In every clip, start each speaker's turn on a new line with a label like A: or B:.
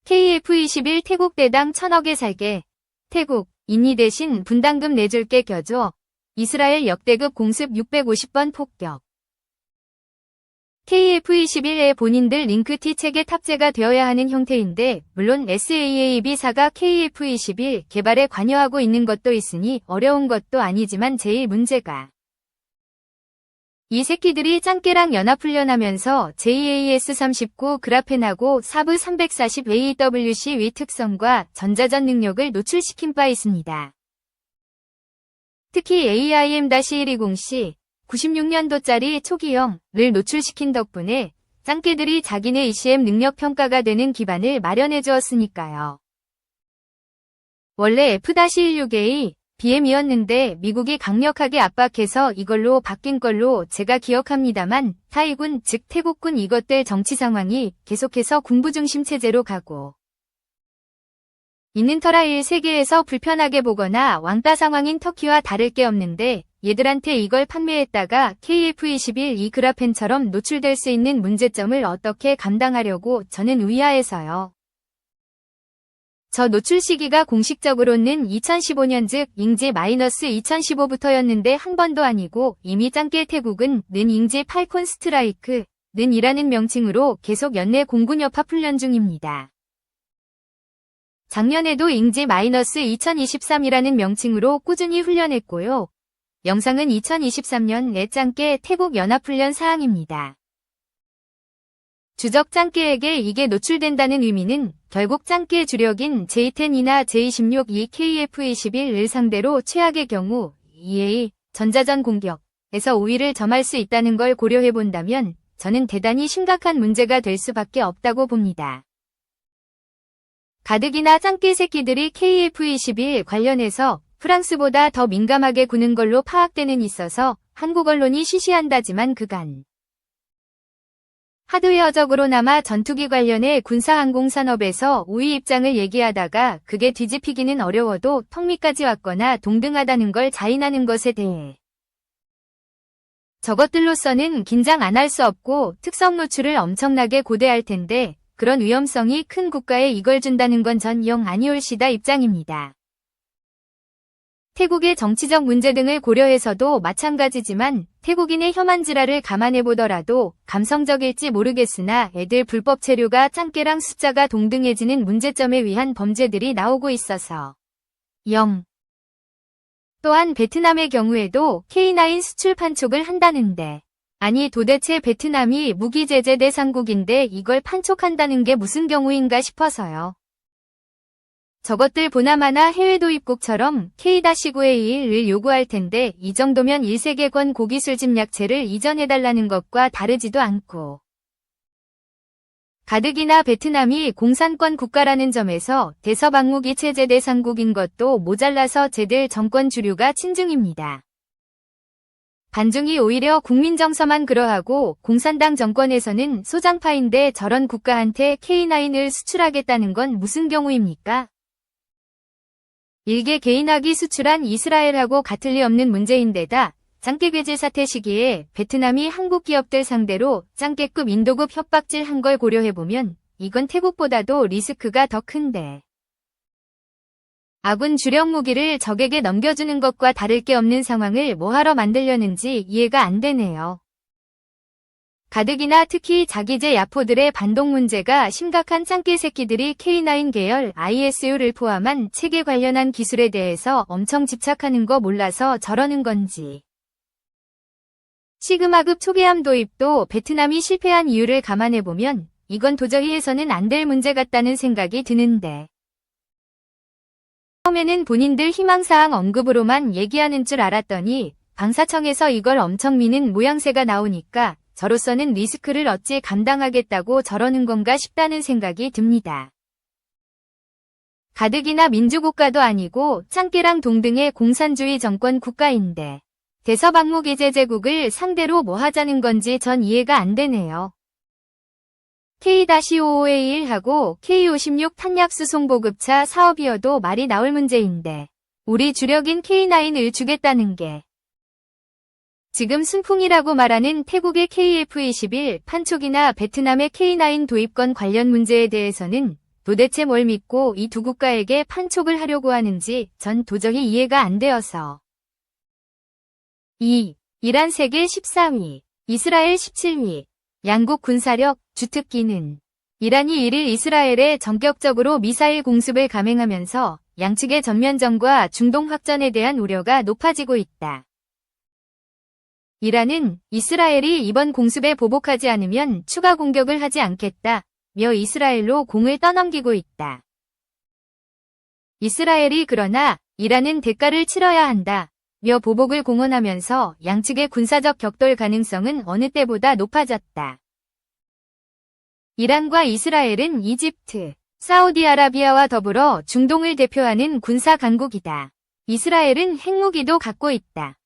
A: KF-21 태국 대당 1000억에 살게. 태국, 인니 대신 분담금 내줄게 껴줘. 이스라엘 역대급 공습 650번 폭격. KF-21의 본인들 링크티 책에 탑재가 되어야 하는 형태인데 물론 SAAB사가 KF-21 개발에 관여하고 있는 것도 있으니 어려운 것도 아니지만 제일 문제가 이 새끼들이 짱깨랑 연합훈련하면서 JAS-39 그라펜하고 사브 340 AWC 위 특성과 전자전 능력을 노출시킨 바 있습니다. 특히 AIM-120C 96년도짜리 초기형을 노출시킨 덕분에 짱깨들이 자기네 ECM 능력 평가가 되는 기반을 마련해 주었으니까요. 원래 F-16A BM이었는데 미국이 강력하게 압박해서 이걸로 바뀐 걸로 제가 기억합니다만 타이군 즉 태국군 이것들 정치 상황이 계속해서 군부 중심 체제로 가고 있는 터라 세계에서 불편하게 보거나 왕따 상황인 터키와 다를 게 없는데 얘들한테 이걸 판매했다가 KF-21 이 그라펜처럼 노출될 수 있는 문제점을 어떻게 감당하려고 저는 의아해서요. 저 노출 시기가 공식적으로는 2015년 즉 잉지 -2015부터였는데 한 번도 아니고 이미 짱깨 태국은 는 잉지 팔콘 스트라이크 는 이라는 명칭으로 계속 연내 공군협합 훈련 중입니다. 작년에도 잉지 -2023이라는 명칭으로 꾸준히 훈련했고요. 영상은 2023년 내 짱깨 태국 연합훈련 사항입니다. 주적 짱깨에게 이게 노출된다는 의미는 결국 짱깨 주력인 J-10이나 J-16 이 KF-21을 상대로 최악의 경우 EA 전자전 공격에서 우위를 점할 수 있다는 걸 고려해본다면 저는 대단히 심각한 문제가 될 수밖에 없다고 봅니다. 가뜩이나 짱깨 새끼들이 KF-21 관련해서 프랑스보다 더 민감하게 구는 걸로 파악되는 있어서 한국 언론이 시시한다지만 그간 하드웨어적으로나마 전투기 관련해 군사항공산업에서 우위 입장을 얘기하다가 그게 뒤집히기는 어려워도 턱밑까지 왔거나 동등하다는 걸 자인하는 것에 대해 저것들로서는 긴장 안 할 수 없고 특성 노출을 엄청나게 고대할 텐데 그런 위험성이 큰 국가에 이걸 준다는 건 전 영 아니올시다 입장입니다. 태국의 정치적 문제 등을 고려해서도 마찬가지지만 태국인의 혐한 지랄을 감안해보더라도 감성적일지 모르겠으나 애들 불법 체류가 짱깨랑 숫자가 동등해지는 문제점에 의한 범죄들이 나오고 있어서 또한 베트남의 경우에도 K9 수출 판촉을 한다는데 아니 도대체 베트남이 무기 제재 대상국인데 이걸 판촉한다는 게 무슨 경우인가 싶어서요. 저것들 보나마나 해외 도입국처럼 K-9A1을 요구할 텐데 이 정도면 1세계권 고기술 집약체를 이전해달라는 것과 다르지도 않고 가뜩이나 베트남이 공산권 국가라는 점에서 대서방무기 체제 대상국인 것도 모자라서 쟤들 정권 주류가 친중입니다. 반중이 오히려 국민정서만 그러하고 공산당 정권에서는 소장파인데 저런 국가한테 K9을 수출하겠다는 건 무슨 경우입니까? 일개 개인학이 수출한 이스라엘하고 같을 리 없는 문제인데다 짱깨 괴질 사태 시기에 베트남이 한국 기업들 상대로 짱깨급 인도급 협박질 한 걸 고려해보면 이건 태국보다도 리스크가 더 큰데 아군 주력 무기를 적에게 넘겨주는 것과 다를 게 없는 상황을 뭐하러 만들려는지 이해가 안 되네요. 가뜩이나 특히 자기제 야포들의 반동 문제가 심각한 짱깨 새끼들이 K9 계열 ISU를 포함한 체계 관련한 기술에 대해서 엄청 집착하는 거 몰라서 저러는 건지. 시그마급 초계함 도입도 베트남이 실패한 이유를 감안해보면 이건 도저히 해서는 안 될 문제 같다는 생각이 드는데. 처음에는 본인들 희망사항 언급으로만 얘기하는 줄 알았더니 방사청에서 이걸 엄청 미는 모양새가 나오니까 저로서는 리스크를 어찌 감당하겠다고 저러는 건가 싶다는 생각이 듭니다. 가뜩이나 민주국가도 아니고 짱깨랑 동등의 공산주의 정권 국가인데 대서방무기제제국을 상대로 뭐 하자는 건지 전 이해가 안 되네요. K-55A1하고 K-56 탄약수송보급차 사업이어도 말이 나올 문제인데 우리 주력인 K9을 주겠다는 게 지금 순풍이라고 말하는 태국의 KF-21 판촉이나 베트남의 K9 도입권 관련 문제에 대해서는 도대체 뭘 믿고 이 두 국가에게 판촉을 하려고 하는지 전 도저히 이해가 안 되어서. 2. 이란 세계 14위, 이스라엘 17위. 양국 군사력, 주특기는 이란이 1일 이스라엘에 전격적으로 미사일 공습을 감행하면서 양측의 전면전과 중동 확전에 대한 우려가 높아지고 있다. 이란은 이스라엘이 이번 공습에 보복하지 않으면 추가 공격을 하지 않겠다며 이스라엘로 공을 떠넘기고 있다. 이스라엘이 그러나 이란은 대가를 치러야 한다며 보복을 공언하면서 양측의 군사적 격돌 가능성은 어느 때보다 높아졌다. 이란과 이스라엘은 이집트, 사우디아라비아와 더불어 중동을 대표하는 군사 강국이다. 이스라엘은 핵무기도 갖고 있다.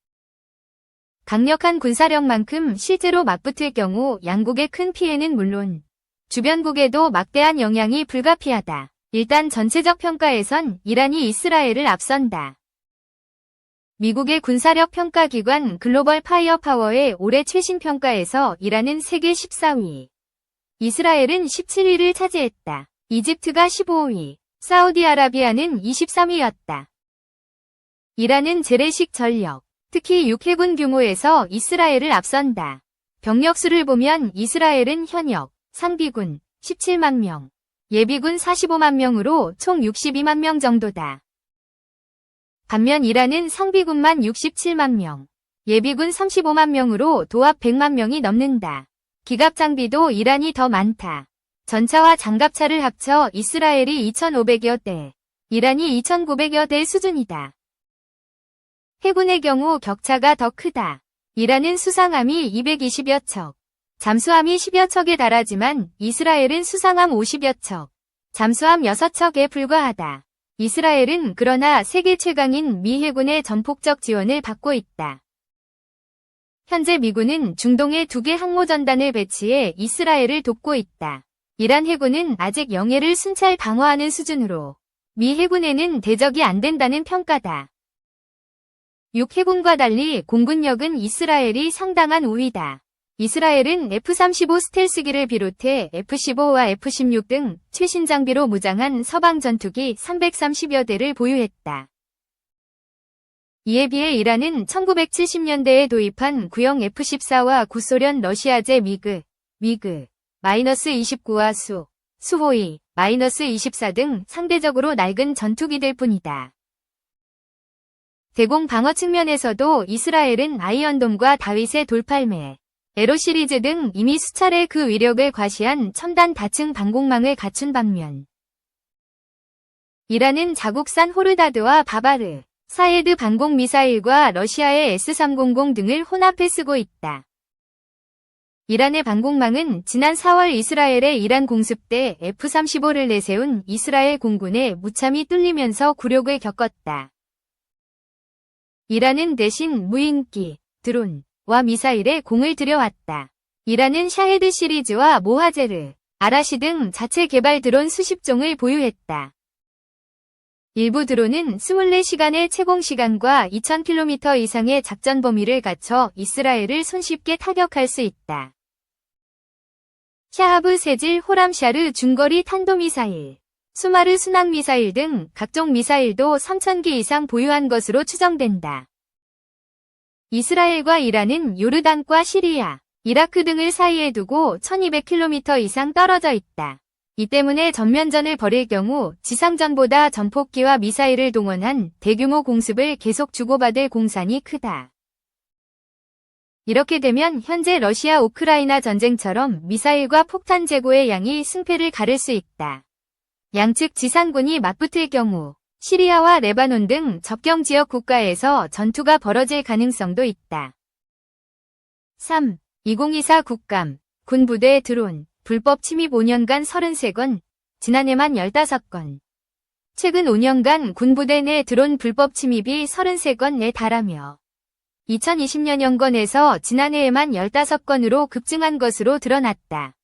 A: 강력한 군사력만큼 실제로 맞붙을 경우 양국의 큰 피해는 물론 주변국에도 막대한 영향이 불가피하다. 일단 전체적 평가에선 이란이 이스라엘을 앞선다. 미국의 군사력 평가기관 글로벌 파이어파워의 올해 최신 평가에서 이란은 세계 14위, 이스라엘은 17위를 차지했다. 이집트가 15위, 사우디아라비아는 23위였다. 이란은 재래식 전력, 특히 육해군 규모에서 이스라엘을 앞선다. 병력수를 보면 이스라엘은 현역, 상비군 17만 명, 예비군 45만 명으로 총 62만 명 정도다. 반면 이란은 상비군만 67만 명, 예비군 35만 명으로 도합 100만 명이 넘는다. 기갑 장비도 이란이 더 많다. 전차와 장갑차를 합쳐 이스라엘이 2,500여 대, 이란이 2,900여 대 수준이다. 해군의 경우 격차가 더 크다. 이란은 수상함이 220여 척, 잠수함이 10여 척에 달하지만 이스라엘은 수상함 50여 척, 잠수함 6척에 불과하다. 이스라엘은 그러나 세계 최강인 미 해군의 전폭적 지원을 받고 있다. 현재 미군은 중동에 2개 항모전단을 배치해 이스라엘을 돕고 있다. 이란 해군은 아직 영해를 순찰 방어하는 수준으로 미 해군에는 대적이 안 된다는 평가다. 육해군과 달리 공군력은 이스라엘이 상당한 우위다. 이스라엘은 F-35 스텔스기를 비롯해 F-15와 F-16 등 최신 장비로 무장한 서방 전투기 330여 대를 보유했다. 이에 비해 이란은 1970년대에 도입한 구형 F-14와 구소련 러시아제 미그 -29와 수호이 -24 등 상대적으로 낡은 전투기들 뿐이다. 대공 방어 측면에서도 이스라엘은 아이언돔과 다윗의 돌팔매, 에로 시리즈 등 이미 수차례 그 위력을 과시한 첨단 다층 방공망을 갖춘 반면 이란은 자국산 호르다드와 바바르, 사헤드 방공 미사일과 러시아의 S-300 등을 혼합해 쓰고 있다. 이란의 방공망은 지난 4월 이스라엘의 이란 공습 때 F-35를 내세운 이스라엘 공군의 무참히 뚫리면서 굴욕을 겪었다. 이란은 대신 무인기, 드론과 미사일에 공을 들여왔다. 이란은 샤헤드 시리즈와 모하제르, 아라시 등 자체 개발 드론 수십 종을 보유했다. 일부 드론은 24시간의 채공시간과 2000km 이상의 작전 범위를 갖춰 이스라엘을 손쉽게 타격할 수 있다. 샤하브 세질 호람샤르 중거리 탄도미사일, 수마르 순항미사일 등 각종 미사일도 3000기 이상 보유한 것으로 추정된다. 이스라엘과 이란은 요르단과 시리아, 이라크 등을 사이에 두고 1200km 이상 떨어져 있다. 이 때문에 전면전을 벌일 경우 지상전보다 전폭기와 미사일을 동원한 대규모 공습을 계속 주고받을 공산이 크다. 이렇게 되면 현재 러시아 우크라이나 전쟁처럼 미사일과 폭탄 재고의 양이 승패를 가를 수 있다. 양측 지상군이 맞붙을 경우 시리아와 레바논 등 접경 지역 국가에서 전투가 벌어질 가능성도 있다. 3. 2024 국감, 군부대 드론, 불법 침입 5년간 33건, 지난해만 15건. 최근 5년간 군부대 내 드론 불법 침입이 33건에 달하며 2020년 연건에서 지난해에만 15건으로 급증한 것으로 드러났다.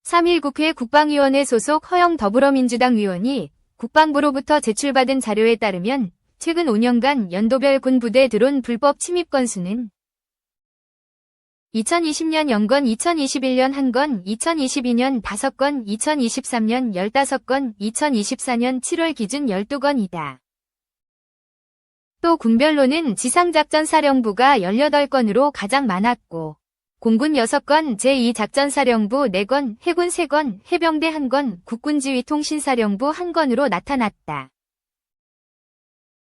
A: 3일 국회 국방위원회 소속 허영 더불어민주당 의원이 국방부로부터 제출받은 자료에 따르면 최근 5년간 연도별 군부대 드론 불법 침입 건수는 2020년 0건, 2021년 1건, 2022년 5건, 2023년 15건, 2024년 7월 기준 12건이다. 또 군별로는 지상작전사령부가 18건으로 가장 많았고 공군 6건, 제2작전사령부 4건, 해군 3건, 해병대 1건, 국군지휘통신사령부 1건으로 나타났다.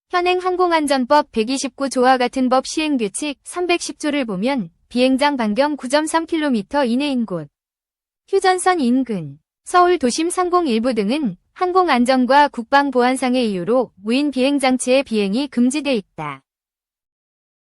A: 현행 항공안전법 129조와 같은 법 시행규칙 310조를 보면 비행장 반경 9.3km 이내인 곳, 휴전선 인근, 서울 도심 상공 일부 등은 항공안전과 국방보안상의 이유로 무인 비행장치의 비행이 금지돼 있다.